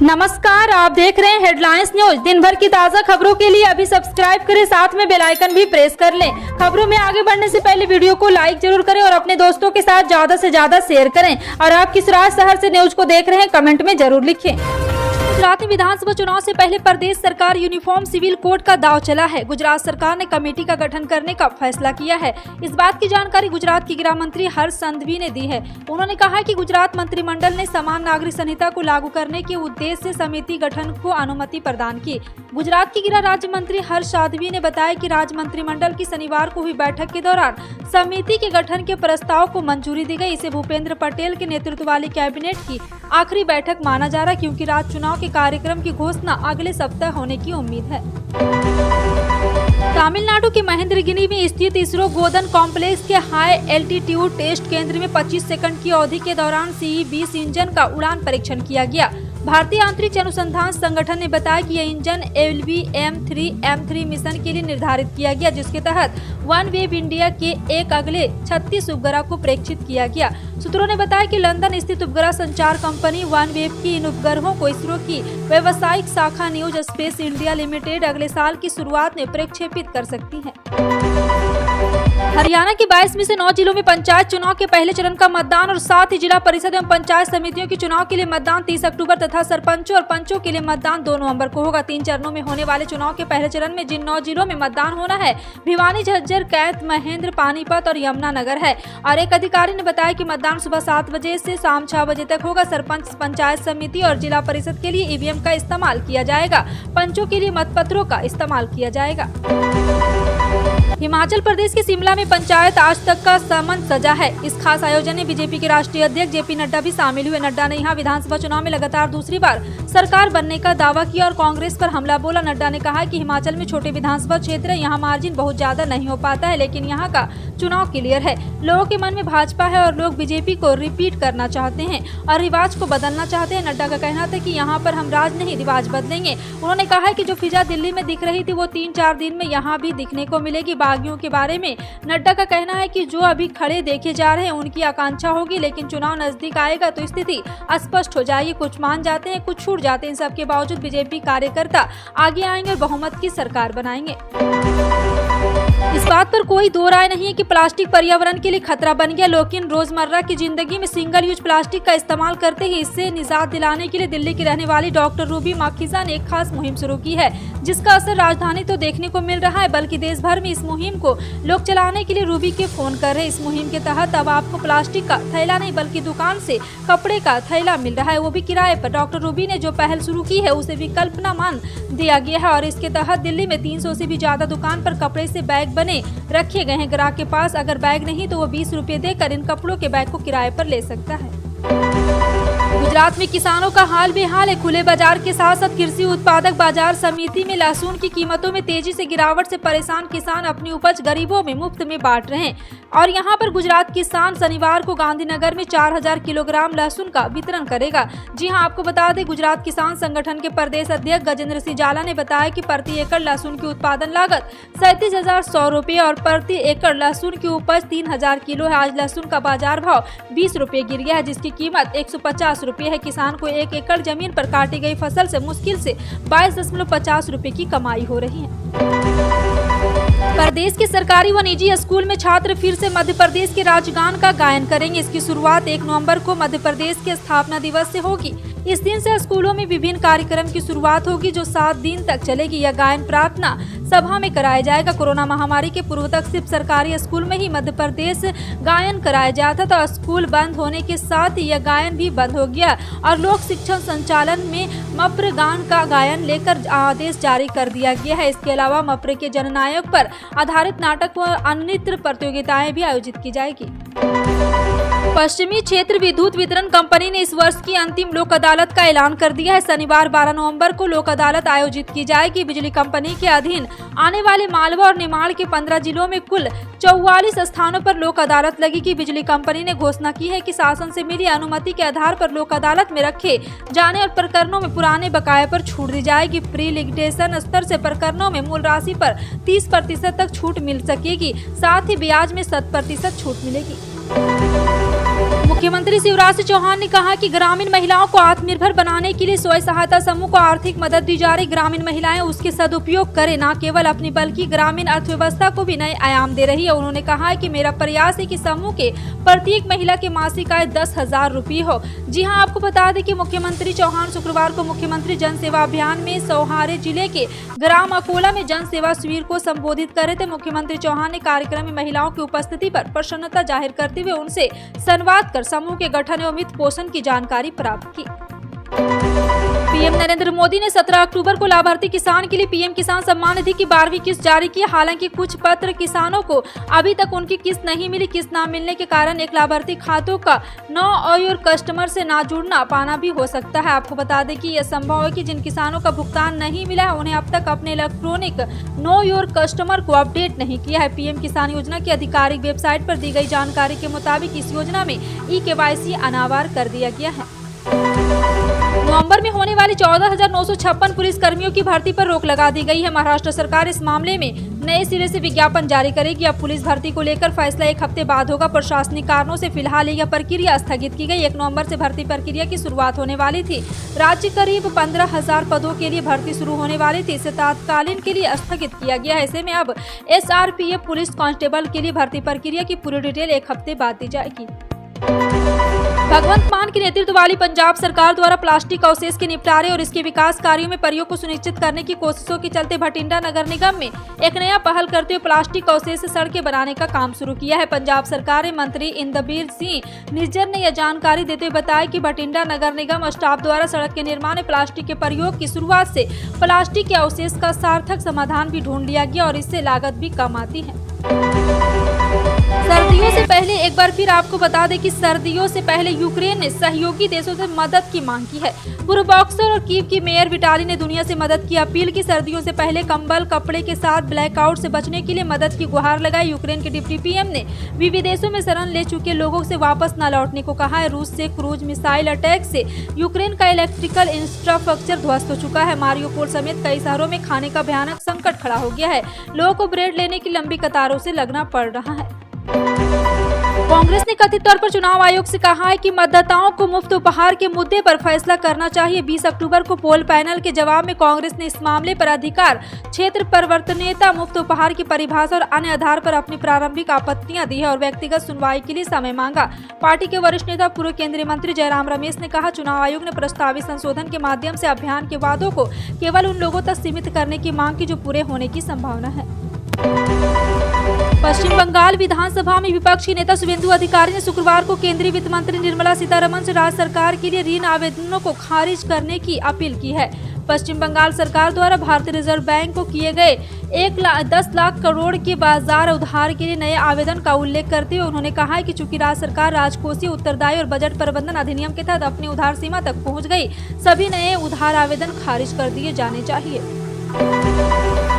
नमस्कार, आप देख रहे हैं हेडलाइंस न्यूज। दिन भर की ताज़ा खबरों के लिए अभी सब्सक्राइब करें, साथ में बेल आइकन भी प्रेस कर लें। खबरों में आगे बढ़ने से पहले वीडियो को लाइक जरूर करें और अपने दोस्तों के साथ ज्यादा से ज्यादा शेयर करें। और आप किस शहर से न्यूज को देख रहे हैं, कमेंट में जरूर लिखें। गुजरात में विधानसभा चुनाव से पहले प्रदेश सरकार यूनिफॉर्म सिविल कोड का दांव चला है। गुजरात सरकार ने कमेटी का गठन करने का फैसला किया है। इस बात की जानकारी गुजरात की गृह मंत्री हर्ष संघवी ने दी है। उन्होंने कहा कि गुजरात मंत्रिमंडल ने समान नागरिक संहिता को लागू करने के उद्देश्य से समिति गठन को अनुमति प्रदान की। गुजरात की गृह राज्य मंत्री हर्ष संघवी ने बताया कि राज्य मंत्रिमंडल की शनिवार को हुई बैठक के दौरान समिति के गठन के प्रस्ताव को मंजूरी दी गई। इसे भूपेंद्र पटेल के नेतृत्व वाली कैबिनेट की आखिरी बैठक माना जा रहा है, क्योंकि राज्य चुनाव के कार्यक्रम की घोषणा अगले सप्ताह होने की उम्मीद है। तमिलनाडु के महेंद्रगिरी में स्थित इसरो गोदन कॉम्प्लेक्स के हाई एल्टीट्यूड टेस्ट केंद्र में 25 सेकंड की अवधि के दौरान CE-20 इंजन का उड़ान परीक्षण किया गया। भारतीय अंतरिक्ष अनुसंधान संगठन ने बताया कि यह इंजन LV-M3 मिशन के लिए निर्धारित किया गया, जिसके तहत OneWeb इंडिया के एक अगले 36 उपग्रह को प्रेक्षित किया गया। सूत्रों ने बताया कि लंदन स्थित उपग्रह संचार कंपनी OneWeb की इन उपग्रहों को इसरो की व्यावसायिक शाखा न्यूज स्पेस इंडिया लिमिटेड अगले साल की शुरुआत में प्रक्षेपित कर सकती है। हरियाणा के 22 में से 9 जिलों में पंचायत चुनाव के पहले चरण का मतदान और साथ ही जिला परिषद एवं पंचायत समितियों के चुनाव के लिए मतदान 30 अक्टूबर तथा सरपंचों और पंचों के लिए मतदान 2 नवंबर को होगा। 3 चरणों में होने वाले चुनाव के पहले चरण में जिन 9 जिलों में मतदान होना है, भिवानी, झज्जर, कैथ, महेंद्र, पानीपत और यमुनानगर है। और एक अधिकारी ने बताया कि मतदान सुबह 7 बजे से शाम 6 बजे तक होगा। सरपंच, पंचायत समिति और जिला परिषद के लिए EVM का इस्तेमाल किया जाएगा। पंचों के लिए मतपत्रों का इस्तेमाल किया जाएगा। हिमाचल प्रदेश के शिमला में पंचायत आज तक का समन सजा है। इस खास आयोजन में बीजेपी के राष्ट्रीय अध्यक्ष JP नड्डा भी शामिल हुए। नड्डा ने यहां विधानसभा चुनाव में लगातार दूसरी बार सरकार बनने का दावा किया और कांग्रेस पर हमला बोला। नड्डा ने कहा कि हिमाचल में छोटे विधानसभा क्षेत्र है, यहाँ मार्जिन बहुत ज्यादा नहीं हो पाता है, लेकिन यहाँ का चुनाव क्लियर है। लोगों के मन में भाजपा है और लोग बीजेपी को रिपीट करना चाहते हैं और रिवाज को बदलना चाहते हैं। नड्डा का कहना था कि यहाँ पर हम राज नहीं, रिवाज बदलेंगे। उन्होंने कहा कि जो फिजा दिल्ली में दिख रही थी वो 3-4 दिन में यहाँ भी दिखने को मिलेगी। बागियों के बारे में नड्डा का कहना है कि जो अभी खड़े देखे जा रहे हैं उनकी आकांक्षा होगी, लेकिन चुनाव नजदीक आएगा तो स्थिति स्पष्ट हो जाएगी। कुछ मान जाते हैं, कुछ छूट जाते हैं। इन सबके बावजूद बीजेपी कार्यकर्ता आगे आएंगे और बहुमत की सरकार बनाएंगे। इस बात पर कोई दो राय नहीं है कि प्लास्टिक पर्यावरण के लिए खतरा बन गया, लेकिन रोजमर्रा की जिंदगी में सिंगल यूज प्लास्टिक का इस्तेमाल करते ही इससे निजात दिलाने के लिए दिल्ली की रहने वाली डॉक्टर रूबी माखीजा ने एक खास मुहिम शुरू की है, जिसका असर राजधानी तो देखने को मिल रहा है, बल्कि देश भर में इस मुहिम को लोग चलाने के लिए रूबी के फोन कर रहे हैं। इस मुहिम के तहत अब आपको प्लास्टिक का थैला नहीं बल्कि दुकान से कपड़े का थैला मिल रहा है, वो भी किराए पर। डॉक्टर रूबी ने जो पहल शुरू की है उसे विकल्पना मान दिया गया है और इसके तहत दिल्ली में 300 से भी ज्यादा दुकान पर कपड़े से बैग बने रखे गए हैं। ग्राहक के पास अगर बैग नहीं तो वो 20 रुपए देकर इन कपड़ों के बैग को किराए पर ले सकता है। गुजरात में किसानों का हाल बेहाल है। खुले बाजार के साथ साथ कृषि उत्पादक बाजार समिति में लहसुन की कीमतों में तेजी से गिरावट से परेशान किसान अपनी उपज गरीबों में मुफ्त में बांट रहे हैं और यहां पर गुजरात किसान शनिवार को गांधीनगर में 4000 किलोग्राम लहसुन का वितरण करेगा। जी हां, आपको बता दें, गुजरात किसान संगठन के प्रदेश अध्यक्ष गजेंद्र सिंह जाला ने बताया कि प्रति एकड़ लहसुन की उत्पादन लागत 37,100 रुपए और प्रति एकड़ लहसुन की उपज 3000 किलो है। आज लहसुन का बाजार भाव 20 रुपए गिर गया है, जिसकी कीमत 150 रुपए है। किसान को 1 एकड़ जमीन पर काटी गई फसल से मुश्किल से 22.50 रुपए की कमाई हो रही है। प्रदेश के सरकारी व निजी स्कूल में छात्र फिर से मध्य प्रदेश के राजगान का गायन करेंगे। इसकी शुरुआत 1 नवंबर को मध्य प्रदेश के स्थापना दिवस से होगी। इस दिन से स्कूलों में विभिन्न कार्यक्रम की शुरुआत होगी जो 7 दिन तक चलेगी। यह गायन प्रार्थना सभा में कराया जाएगा। कोरोना महामारी के पूर्व तक सिर्फ सरकारी स्कूल में ही मध्य प्रदेश गायन कराया जाता था, तो स्कूल बंद होने के साथ ही यह गायन भी बंद हो गया और लोक शिक्षण संचालन में मप्र गान का गायन लेकर आदेश जारी कर दिया गया है। इसके अलावा मप्र के जननायक पर आधारित नाटक व अन्य प्रतियोगिताएं भी आयोजित की जाएगी। पश्चिमी क्षेत्र विद्युत वितरण कंपनी ने इस वर्ष की अंतिम लोक अदालत का ऐलान कर दिया है। शनिवार 12 नवंबर को लोक अदालत आयोजित की जाएगी। बिजली कंपनी के अधीन आने वाले मालवा और निमाड़ के 15 जिलों में कुल 44 स्थानों पर लोक अदालत लगेगी। बिजली कंपनी ने घोषणा की है कि शासन से मिली अनुमति के आधार पर लोक अदालत में रखे जाने और प्रकरणों में पुराने बकाये पर छूट दी जाएगी। प्री लिटिगेशन स्तर से प्रकरणों में मूल राशि पर 30% तक छूट मिल सकेगी, साथ ही ब्याज में 7% छूट मिलेगी। मुख्यमंत्री शिवराज सिंह चौहान ने कहा कि ग्रामीण महिलाओं को आत्मनिर्भर बनाने के लिए स्वयं सहायता समूह को आर्थिक मदद दी जा रही। ग्रामीण महिलाएं उसके सदुपयोग करें, न केवल अपनी बल्कि ग्रामीण अर्थव्यवस्था को भी नए आयाम दे रही है। उन्होंने कहा है कि मेरा प्रयास है कि समूह के प्रत्येक महिला की मासिक आय 10,000 रुपये हो। जी हां, आपको बता दें कि मुख्यमंत्री चौहान शुक्रवार को मुख्यमंत्री जन सेवा अभियान में सौहारे जिले के ग्राम अकोला में जन सेवा शिविर को संबोधित कर रहे थे। मुख्यमंत्री चौहान ने कार्यक्रम में महिलाओं की उपस्थिति पर प्रसन्नता जाहिर करते हुए उनसे संवाद कर समूह के गठन एवं वित्त पोषण की जानकारी प्राप्त की। पीएम नरेंद्र मोदी ने 17 अक्टूबर को लाभार्थी किसान के लिए पीएम किसान सम्मान निधि की 12वीं किस्त जारी की। हालांकि कुछ पत्र किसानों को अभी तक उनकी किस्त नहीं मिली। किस्त न मिलने के कारण एक लाभार्थी खातों का नो योर कस्टमर से ना जुड़ना पाना भी हो सकता है। आपको बता दें कि यह संभव है कि जिन किसानों का भुगतान नहीं मिला है उन्हें अब तक अपने इलेक्ट्रॉनिक नो योर कस्टमर को अपडेट नहीं किया है। पीएम किसान योजना की आधिकारिक वेबसाइट पर दी गई जानकारी के मुताबिक इस योजना में ई-KYC अनावार कर दिया गया है। नवंबर में होने वाली 14,956 पुलिस कर्मियों की भर्ती पर रोक लगा दी गई है। महाराष्ट्र सरकार इस मामले में नए सिरे से विज्ञापन जारी करेगी। अब पुलिस भर्ती को लेकर फैसला एक हफ्ते बाद होगा। प्रशासनिक कारणों से फिलहाल यह प्रक्रिया स्थगित की गई। 1 नवंबर से भर्ती प्रक्रिया की शुरुआत होने वाली थी। राज्य करीब 15,000 पदों के लिए भर्ती शुरू होने वाली थी। इसे तात्कालीन के लिए स्थगित किया गया है। ऐसे में अब SRPF पुलिस कांस्टेबल के लिए भर्ती प्रक्रिया की पूरी डिटेल एक हफ्ते बाद दी जाएगी। भगवंत मान के नेतृत्व वाली पंजाब सरकार द्वारा प्लास्टिक अवशेष के निपटारे और इसके विकास कार्यों में प्रयोग को सुनिश्चित करने की कोशिशों के चलते भटिंडा नगर निगम में एक नया पहल करते हुए प्लास्टिक अवशेष से सड़कें बनाने का काम शुरू किया है। पंजाब सरकार में मंत्री इंद्रबीर सिंह निज्जर ने यह जानकारी देते हुए बताया कि भटिंडा नगर निगम स्टाफ द्वारा सड़क के निर्माण में प्लास्टिक के प्रयोग की शुरुआत से प्लास्टिक के अवशेष का सार्थक समाधान भी ढूंढ लिया गया और इससे लागत भी कम आती है। सर्दियों से पहले एक बार फिर आपको बता दें कि सर्दियों से पहले यूक्रेन ने सहयोगी देशों से मदद की मांग की है। पूर्व बॉक्सर और कीव की मेयर विटाली ने दुनिया से मदद की अपील की। सर्दियों से पहले कंबल कपड़े के साथ ब्लैकआउट से बचने के लिए मदद की गुहार लगाई। यूक्रेन के डिप्टी पीएम ने भी विदेशों में शरण ले चुके लोगों से वापस न लौटने को कहा है। रूस से क्रूज मिसाइल अटैक से यूक्रेन का इलेक्ट्रिकल इंफ्रास्ट्रक्चर ध्वस्त हो चुका है। मारियोपोल समेत कई शहरों में खाने का भयानक संकट खड़ा हो गया है। लोगों को ब्रेड लेने की लंबी कतारों से लगना पड़ रहा है। कांग्रेस ने कथित तौर पर चुनाव आयोग से कहा है कि मतदाताओं को मुफ्त उपहार के मुद्दे पर फैसला करना चाहिए। 20 अक्टूबर को पोल पैनल के जवाब में कांग्रेस ने इस मामले पर अधिकार क्षेत्र परिवर्तनीयता, मुफ्त उपहार की परिभाषा और अन्य आधार पर अपनी प्रारंभिक आपत्तियां दी है और व्यक्तिगत सुनवाई के लिए समय मांगा। पार्टी के वरिष्ठ नेता पूर्व केंद्रीय मंत्री जयराम रमेश ने कहा, चुनाव आयोग ने प्रस्तावित संशोधन के माध्यम से अभियान के वादों को केवल उन लोगों तक सीमित करने की मांग की जो पूरे होने की संभावना है। पश्चिम बंगाल विधानसभा में विपक्ष के नेता शुभेंदु अधिकारी ने शुक्रवार को केंद्रीय वित्त मंत्री निर्मला सीतारमण से राज्य सरकार के लिए ऋण आवेदनों को खारिज करने की अपील की है। पश्चिम बंगाल सरकार द्वारा भारतीय रिजर्व बैंक को किए गए 10 लाख करोड़ के बाजार उधार के लिए नए आवेदन का उल्लेख करते हुए उन्होंने कहा है कि चूंकि राज्य सरकार राजकोषीय उत्तरदायी और बजट प्रबंधन अधिनियम के तहत अपनी उधार सीमा तक पहुंच गई, सभी नए उधार आवेदन खारिज कर दिए जाने चाहिए।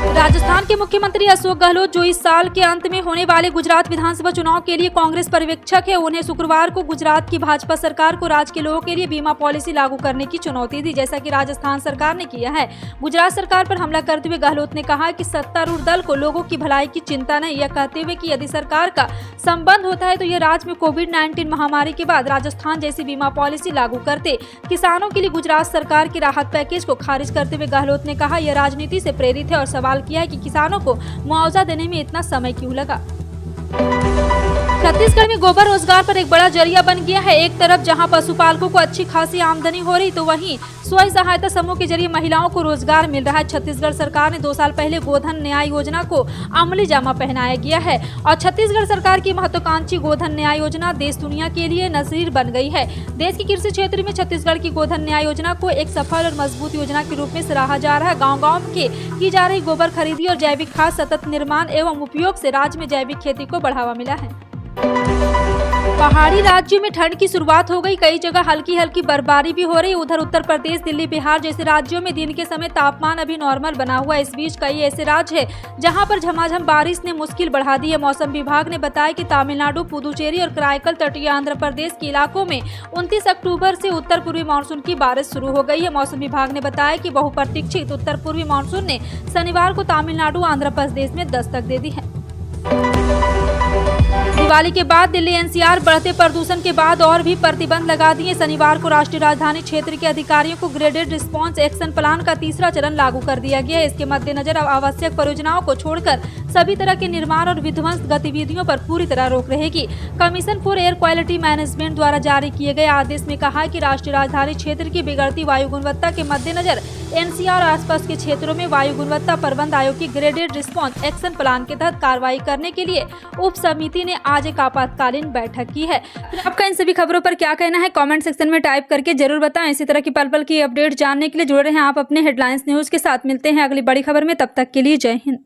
राजस्थान के मुख्यमंत्री अशोक गहलोत, जो इस साल के अंत में होने वाले गुजरात विधानसभा चुनाव के लिए कांग्रेस पर्यवेक्षक है, उन्हें शुक्रवार को गुजरात की भाजपा सरकार को राज्य के लोगों के लिए बीमा पॉलिसी लागू करने की चुनौती दी, जैसा कि राजस्थान सरकार ने किया है। गुजरात सरकार पर हमला करते हुए गहलोत ने कहा कि सत्तारूढ़ दल को लोगों की भलाई की चिंता नहीं, यह कहते हुए कि यदि सरकार का संबंध होता है तो यह राज्य में कोविड-19 महामारी के बाद राजस्थान जैसी बीमा पॉलिसी लागू करते। किसानों के लिए गुजरात सरकार के राहत पैकेज को खारिज करते हुए गहलोत ने कहा, यह राजनीति से प्रेरित है और सवाल किया है कि किसानों को मुआवजा देने में इतना समय क्यों लगा। छत्तीसगढ़ में गोबर रोजगार पर एक बड़ा जरिया बन गया है। एक तरफ जहां पशुपालकों को अच्छी खासी आमदनी हो रही, तो वहीं स्वयं सहायता समूह के जरिए महिलाओं को रोजगार मिल रहा है। छत्तीसगढ़ सरकार ने 2 साल पहले गोधन न्याय योजना को अमली जामा पहनाया गया है और छत्तीसगढ़ सरकार की महत्वाकांक्षी गोधन न्याय योजना देश दुनिया के लिए नजीर बन गई है। देश की कृषि क्षेत्र में छत्तीसगढ़ की गोधन न्याय योजना को एक सफल और मजबूत योजना के रूप में सराहा जा रहा है। गाँव-गाँव के की जा रही गोबर खरीदी और जैविक खाद सतत निर्माण एवं उपयोग से राज्य में जैविक खेती को बढ़ावा मिला है। पहाड़ी राज्यों में ठंड की शुरुआत हो गई, कई जगह हल्की हल्की बर्फबारी भी हो रही। उधर उत्तर प्रदेश, दिल्ली, बिहार जैसे राज्यों में दिन के समय तापमान अभी नॉर्मल बना हुआ है। इस बीच कई ऐसे राज्य हैं जहां पर झमाझम बारिश ने मुश्किल बढ़ा दी है। मौसम विभाग ने बताया कि तमिलनाडु, पुदुचेरी और कराईकल तटीय आंध्र प्रदेश के इलाकों में 29 अक्टूबर से उत्तर पूर्वी मानसून की बारिश शुरू हो गई है। मौसम विभाग ने बताया कि बहुप्रतीक्षित उत्तर पूर्वी मानसून ने शनिवार को तमिलनाडु, आंध्र प्रदेश में दस्तक दे दी है। दिवाली के बाद दिल्ली एनसीआर बढ़ते प्रदूषण के बाद और भी प्रतिबंध लगा दिए। शनिवार को राष्ट्रीय राजधानी क्षेत्र के अधिकारियों को ग्रेडेड रिस्पांस एक्शन प्लान का तीसरा चरण लागू कर दिया गया है। इसके मद्देनजर अब आवश्यक परियोजनाओं को छोड़कर सभी तरह के निर्माण और विध्वंस गतिविधियों पर पूरी तरह रोक रहेगी। Commission for air quality management द्वारा जारी किए गए आदेश में कहा है कि राष्ट्रीय राजधानी क्षेत्र की बिगड़ती वायु गुणवत्ता के मद्देनजर एनसीआर और आसपास के क्षेत्रों में वायु गुणवत्ता प्रबंध आयोग की ग्रेडेड रिस्पांस एक्शन प्लान के तहत कार्रवाई करने के लिए उप समिति ने आज एक आपातकालीन बैठक की है। तो आपका इन सभी खबरों पर क्या कहना है, कमेंट सेक्शन में टाइप करके जरूर बताएं। इसी तरह की पल पल की अपडेट जानने के लिए जुड़े रहें आप अपने हेडलाइंस न्यूज के साथ। मिलते हैं अगली बड़ी खबर में, तब तक के लिए जय हिंद।